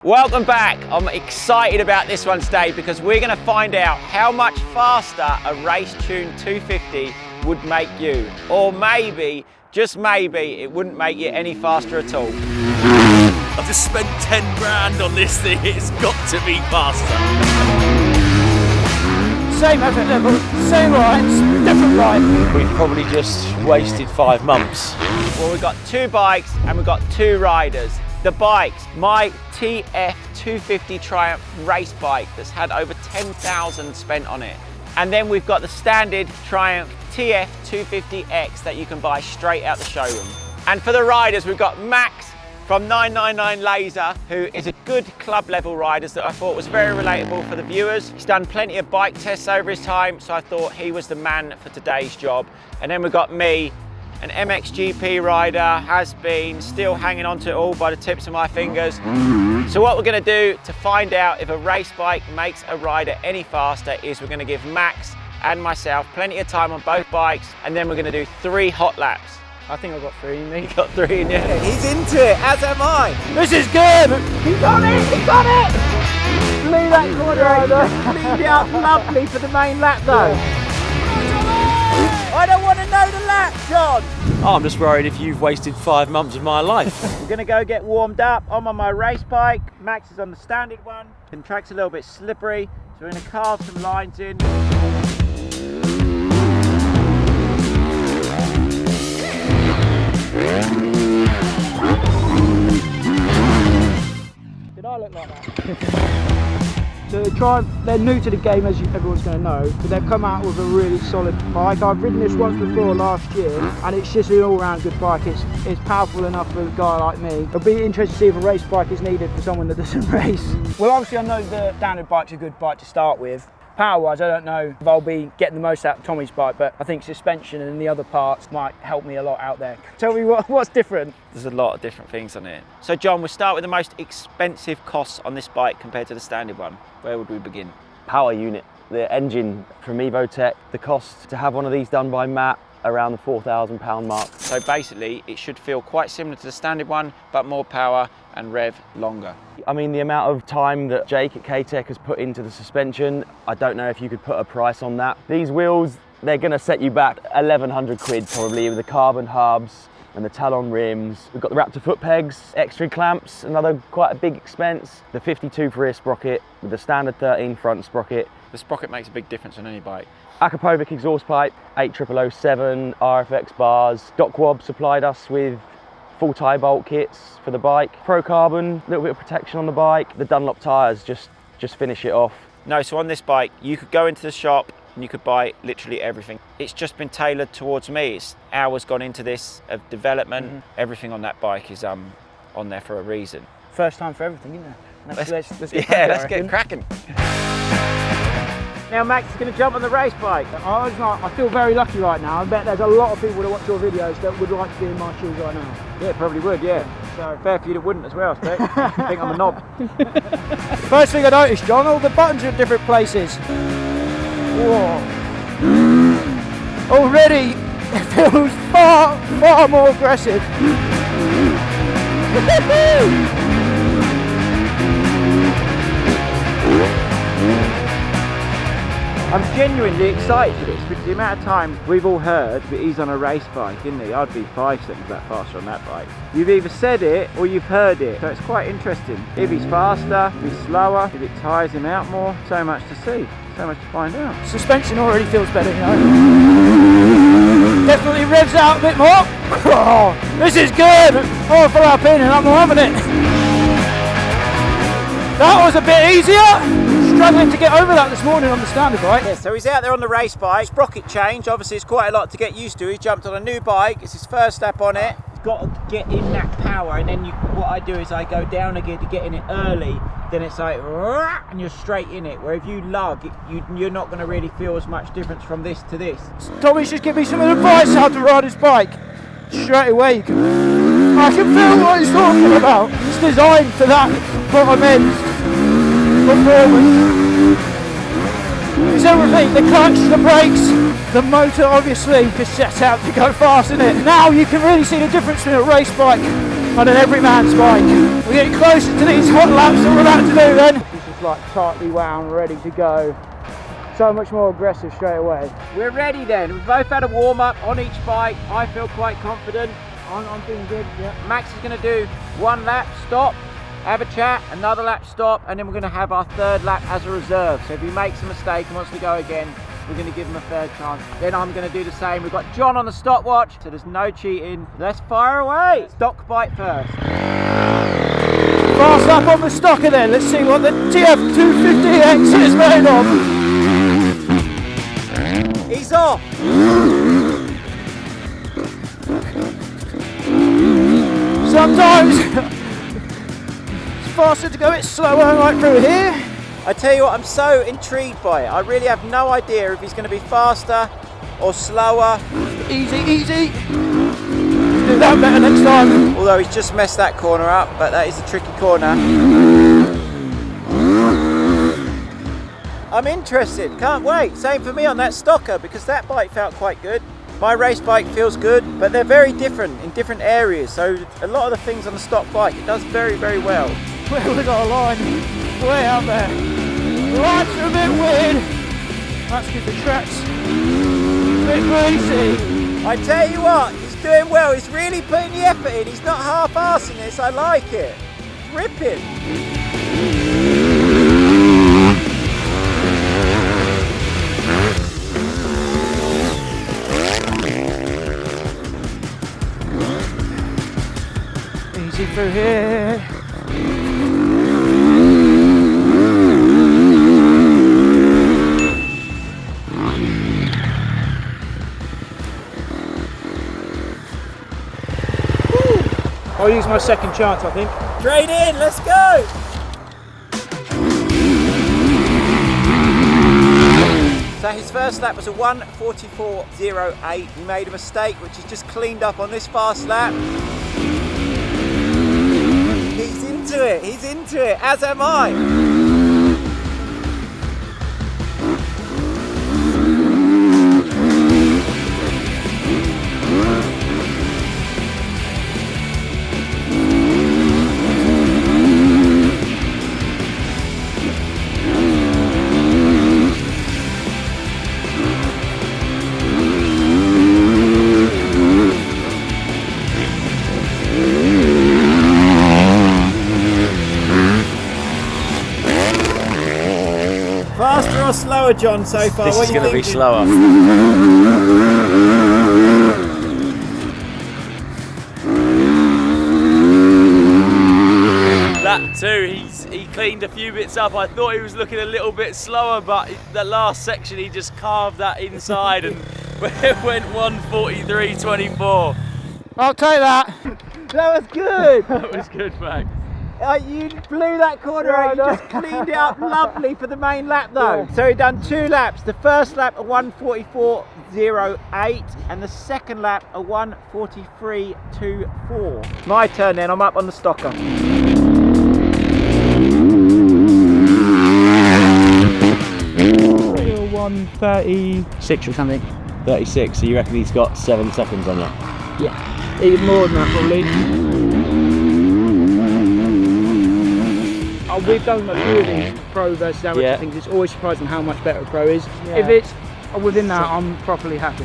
Welcome back. I'm excited about this one today because we're going to find out how much faster a race-tuned 250 would make you. Or maybe, just maybe, it wouldn't make you any faster at all. I've just spent 10 grand on this thing, it's got to be faster. Same effort level, same rides, different ride. We've probably just wasted 5 months. Well, we've got 2 bikes and we've got 2 riders. The bikes, my TF 250 Triumph race bike that's had over 10,000 spent on it. And then we've got the standard Triumph TF 250X that you can buy straight out the showroom. And for the riders, we've got Max from 999 Laser, who is a good club level rider that I thought was very relatable for the viewers. He's done plenty of bike tests over his time, so I thought he was the man for today's job. And then we've got me, an MXGP rider, has been still hanging on to it all by the tips of my fingers. So what we're going to do to find out if a race bike makes a rider any faster is we're going to give Max and myself plenty of time on both bikes, and then we're going to do 3 hot laps. I think I've got 3 in me. You got 3 in you? He's into it, as am I. This is good! He got it, he got it! Blew that corner over. Cleaned it up lovely for the main lap though. I don't want to know the lap, John! Oh, I'm just worried if you've wasted 5 months of my life. We're going to go get warmed up. I'm on my race bike. Max is on the standard one. The track's a little bit slippery, so we're going to carve some lines in. Did I look like that? So they're new to the game, as everyone's going to know, but they've come out with a really solid bike. I've ridden this once before last year, and it's just an all-round good bike. It's powerful enough for a guy like me. It'll be interesting to see if a race bike is needed for someone that doesn't race. Well, obviously I know the standard bike's a good bike to start with. Power-wise, I don't know if I'll be getting the most out of Tommy's bike, but I think suspension and the other parts might help me a lot out there. Tell me what's different. There's a lot of different things on it. So John, we'll start with the most expensive costs on this bike compared to the standard one. Where would we begin? Power unit, the engine from Evotech, the cost to have one of these done by Matt, around the £4,000 mark. So basically, it should feel quite similar to the standard one, but more power and rev longer. I mean, the amount of time that Jake at K-Tech has put into the suspension, I don't know if you could put a price on that. These wheels, they're going to set you back 1,100 quid probably, with the carbon hubs and the Talon rims. We've got the Raptor foot pegs, extra clamps, another quite a big expense. The 52 rear sprocket with the standard 13 front sprocket. The sprocket makes a big difference on any bike. Akapovic exhaust pipe, 8007 RFX bars. Docwob supplied us with full tie bolt kits for the bike. Pro Carbon, a little bit of protection on the bike. The Dunlop tyres just finish it off. No, so on this bike, you could go into the shop and you could buy literally everything. It's just been tailored towards me. It's hours gone into this of development. Everything on that bike is on there for a reason. First time for everything, isn't it? Let's get cracking. Now Max is going to jump on the race bike. I feel very lucky right now. I bet there's a lot of people that watch your videos that would like to be in my shoes right now. Yeah, probably would, yeah. So fair few that wouldn't as well, I expect. I think I'm a knob. First thing I noticed, John, all the buttons are at different places. Whoa. Already, it feels far more aggressive. I'm genuinely excited for this because the amount of times we've all heard that he's on a race bike, isn't he? I'd be 5 seconds that faster on that bike. You've either said it or you've heard it, so it's quite interesting. If he's faster, if he's slower, if it tires him out more, so much to see, so much to find out. Suspension already feels better, you know. Definitely revs out a bit more. Oh, this is good. Oh, full up in and I'm loving it. That was a bit easier. Struggling to get over that this morning on the standard bike. Yeah, so he's out there on the race bike. Sprocket change, obviously it's quite a lot to get used to. He's jumped on a new bike, it's his first lap on it. He's got to get in that power, and then what I do is I go down again to get in it early, then it's like, and you're straight in it. Where if you lug, you're not going to really feel as much difference from this to this. Tommy's just give me some advice how to ride his bike. Straight away, I can feel what he's talking about. It's designed for that bottom end performance. It's everything, the clutch, the brakes, the motor obviously is set out to go fast, isn't it? Now you can really see the difference between a race bike on an every man's bike. We're getting closer to these hot laps that we're about to do then. This is like tightly wound, ready to go. So much more aggressive straight away. We're ready then. We've both had a warm up on each bike. I feel quite confident. I'm feeling good, yeah. Max is going to do 1 lap, stop, have a chat, another lap, stop, and then we're going to have our 3rd lap as a reserve. So if he makes a mistake and wants to go again, we're going to give him a 3rd chance. Then I'm going to do the same. We've got John on the stopwatch, so there's no cheating. Let's fire away. Stock bike first. Fast up on the stocker then. Let's see what the TF250X is made of. He's off. Sometimes it's faster to go a bit slower right through here. I tell you what, I'm so intrigued by it. I really have no idea if he's going to be faster or slower. Easy, easy. Do that better next time. Although he's just messed that corner up, but that is a tricky corner. I'm interested, can't wait. Same for me on that stocker, because that bike felt quite good. My race bike feels good, but they're very different in different areas. So a lot of the things on the stock bike, it does very, very well. Where we got a line? Way out there. The lines are a bit weird. That's because the track's a bit greasy. I tell you what, he's doing well. He's really putting the effort in. He's not half-arsing this. I like it. Ripping. Easy through here. I'll use my 2nd chance, I think. Straight in, let's go! So his first lap was a 1:44.08. He made a mistake, which he's just cleaned up on this fast lap. He's into it, as am I. Faster or slower, John, so far? This is going to be slower. That too, he cleaned a few bits up. I thought he was looking a little bit slower, but the last section he just carved that inside and went 1:43.24. I'll take that. That was good. That was good, Max. You blew that corner out. You just cleaned it up lovely for the main lap though. Yeah. So he done 2 laps. The first lap a 1:44.08 and the second lap a 1:43.24. My turn then, I'm up on the stocker. 1:36 or something. 36, so you reckon he's got 7 seconds on you? Yeah, even more than that probably. We've done a few of these pro versus amateur things. It's always surprising how much better a pro is. Yeah. If it's within that, I'm properly happy.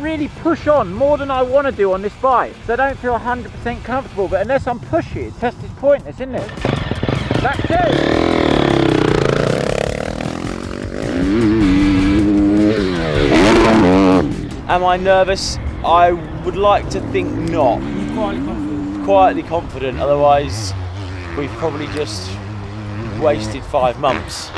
Really push on more than I want to do on this bike, so I don't feel 100% comfortable, but unless I'm pushing, it's just pointless, isn't it? Lap 2. Am I nervous? I would like to think not. You're quietly confident. Quietly confident, otherwise we've probably just wasted 5 months.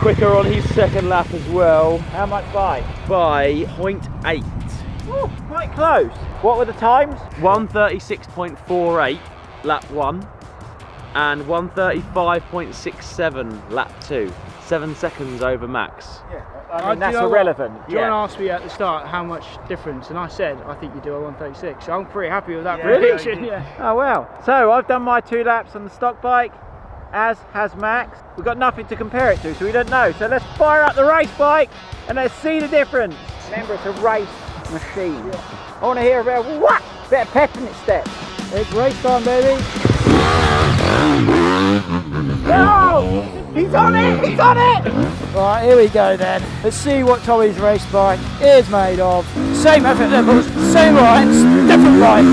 quicker on his second lap as well. How much by? By 0.8. Oh, quite close. What were the times? 136.48 lap 1 and 135.67 lap 2. 7 seconds over Max. Yeah, I mean, that's do you know irrelevant. what? John asked me at the start how much difference, and I said I think you do a 136. So I'm pretty happy with that prediction. Yeah. Oh well. So I've done my 2 laps on the stock bike, as has Max. We've got nothing to compare it to, so we don't know. So let's fire up the race bike and let's see the difference. Remember, it's a race machine. Yeah. I want to hear about what? Bit of pep in its step. It's race time, baby. No! He's on it! He's on it! Right, here we go then. Let's see what Tommy's race bike is made of. Same effort levels, same lines, different bike.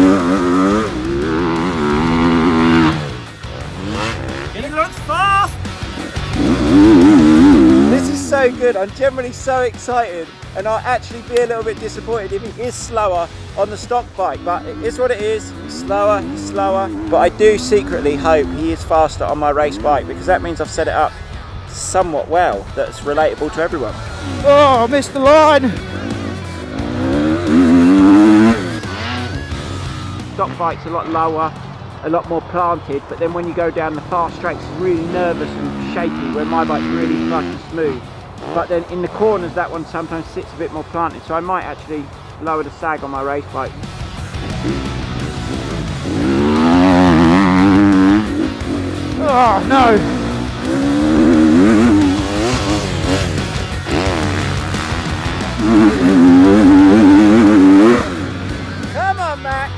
He looks fast! This is so good. I'm generally so excited, and I'll actually be a little bit disappointed if he is slower on the stock bike, but it is what it is. He's slower, but I do secretly hope he is faster on my race bike, because that means I've set it up somewhat well, that's relatable to everyone. Oh, I missed the line. Stock bike's a lot lower, a lot more planted, but then when you go down the fast straights, it's really nervous and shaky, where my bike's really flush and smooth. But then in the corners, that one sometimes sits a bit more planted, so I might actually lower the sag on my race bike. Oh no. Come on, Max!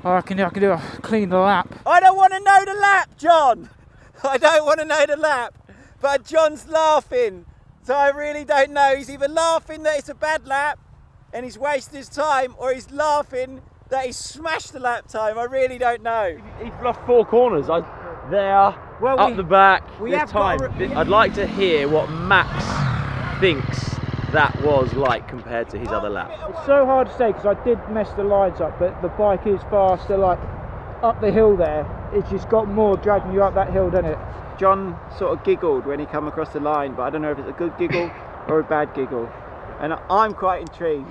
I can do a clean lap. I don't want to know the lap, John! I don't want to know the lap, but John's laughing, so I really don't know. He's either laughing that it's a bad lap and he's wasted his time, or he's laughing that he smashed the lap time. I really don't know. He fluffed 4 corners. There, Well, up the back, we this have got time. I'd like to hear what Max thinks that was like compared to his other lap. It's so hard to say because I did mess the lines up, but the bike is faster, like up the hill there. It's just got more dragging you up that hill, doesn't it? John sort of giggled when he come across the line, but I don't know if it's a good giggle or a bad giggle. And I'm quite intrigued.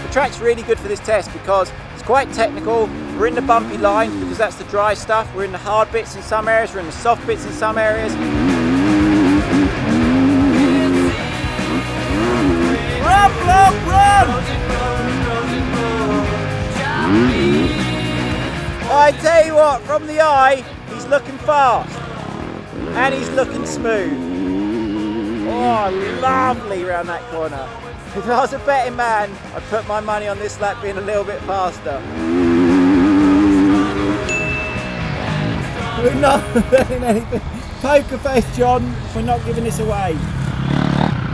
The track's really good for this test because it's quite technical. We're in the bumpy lines because that's the dry stuff. We're in the hard bits in some areas, we're in the soft bits in some areas. Run, block, run! I tell you what, from the eye, he's looking fast and he's looking smooth. Oh, lovely round that corner. If I was a betting man, I'd put my money on this lap being a little bit faster. We're not betting anything. Poker face, John. We're not giving this away.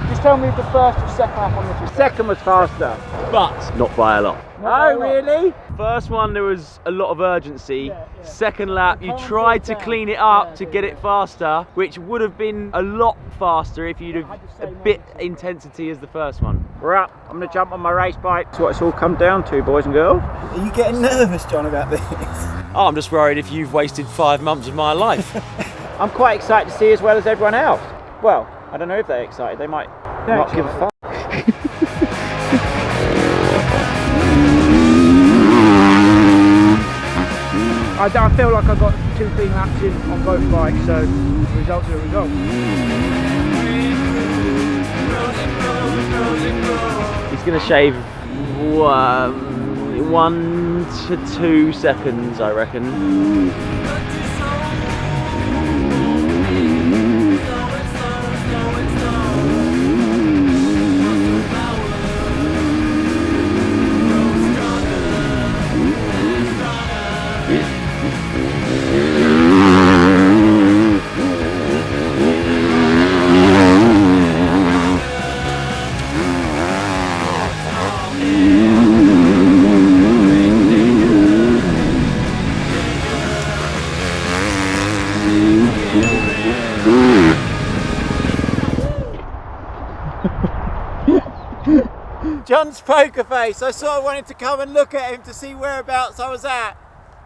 Just tell me the first or second lap on this. Second was faster. But not by a lot. Oh, really? First one, there was a lot of urgency. Yeah. Second lap, you Calm tried it to down. clean it up Yeah, to yeah, get it faster, which would have been a lot faster if you'd I have just a say bit no. intensity as the first one. We're up. I'm going to jump on my race bike. That's what it's all come down to, boys and girls. Are you getting nervous, John, about this? Oh, I'm just worried if you've wasted 5 months of my life. I'm quite excited to see as well as everyone else. Well, I don't know if they're excited. They might not give a fuck. I feel like I got 2 clean laps in on both bikes, so the results are the results. He's going to shave 1 to 2 seconds, I reckon. John's poker face. I sort of wanted to come and look at him to see whereabouts I was at.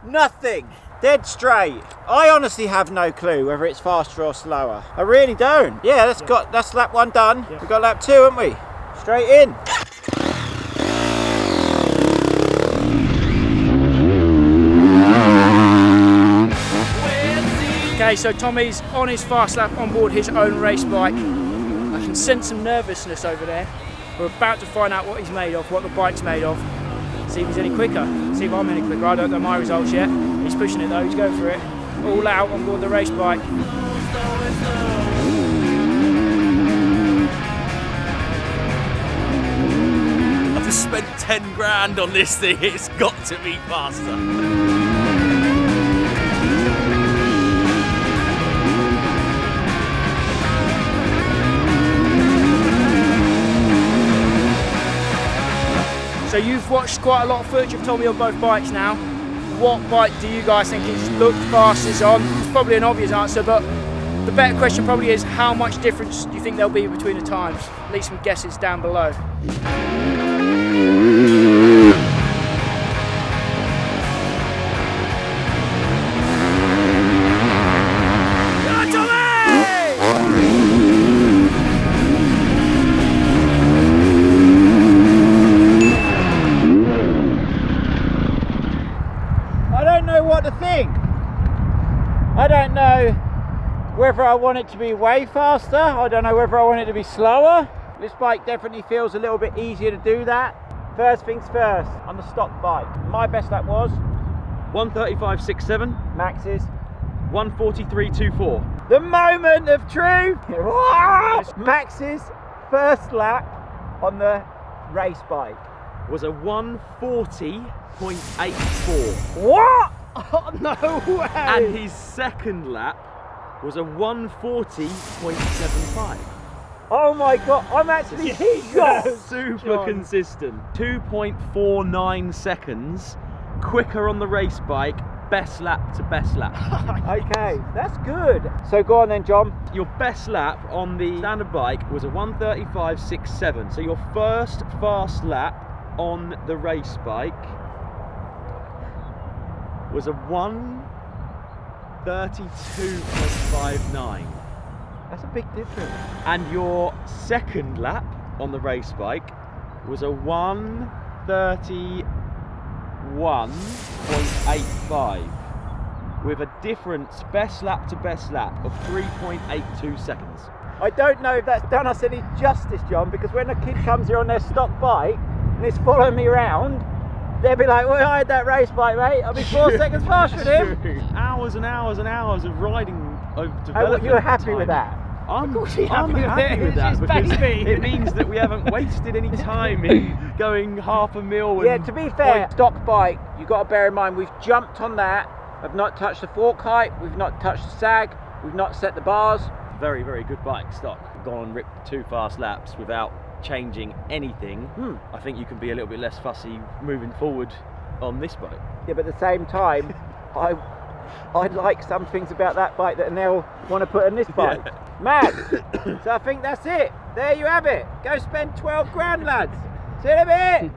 Nothing. Dead straight. I honestly have no clue whether it's faster or slower. I really don't. Yeah, that's lap 1 done. We've got lap 2, haven't we? Straight in. Okay, so Tommy's on his fast lap on board his own race bike. I can sense some nervousness over there. We're about to find out what he's made of, what the bike's made of. See if he's any quicker, see if I'm any quicker. I don't know my results yet. He's pushing it though, he's going for it. All out on board the race bike. I've just spent 10 grand on this thing, it's got to be faster. So you've watched quite a lot of footage of Tommy on both bikes now. What bike do you guys think he's looked fastest on? It's probably an obvious answer, but the better question probably is how much difference do you think there'll be between the times? Leave some guesses down below. What to think. I don't know whether I want it to be way faster. I don't know whether I want it to be slower. This bike definitely feels a little bit easier to do that. First things first, on the stock bike, my best lap was 1:35.67. Max's 1:43.24. the moment of truth. Max's first lap on the race bike Was a 1:40.84. what? Oh, no way. And his second lap was a 1:40.75. Oh my god, I'm actually shocked. Super consistent. 2.49 seconds quicker on the race bike, best lap to best lap. Okay, that's good. So go on then, John. Your best lap on the standard bike was a 1:35.67. So your first fast lap on the race bike was a 1:32.59. That's a big difference. And your second lap on the race bike was a 1:31.85 with a difference best lap to best lap of 3.82 seconds. I don't know if that's done us any justice, John, because when a kid comes here on their stock bike and is following me around, they'll be like, well, I had that race bike, mate. I'll be 4 seconds faster than him. Hours and hours and hours of riding of Oh, development. you're happy time. with that? I'm happy happy with with that it. It's because baby. it means that we haven't wasted any time in going half a mil. And Yeah, to be fair, stock bike, you've got to bear in mind, we've jumped on that. I've not touched the fork height, we've not touched the sag, we've not set the bars. very, very good bike stock. Gone and ripped 2 fast laps without changing anything. I think you can be a little bit less fussy moving forward on this bike. Yeah, but at the same time, I like some things about that bike that they'll want to put on this bike. Mad. So I think that's it. There you have it. Go spend 12 grand, lads. See you in a bit.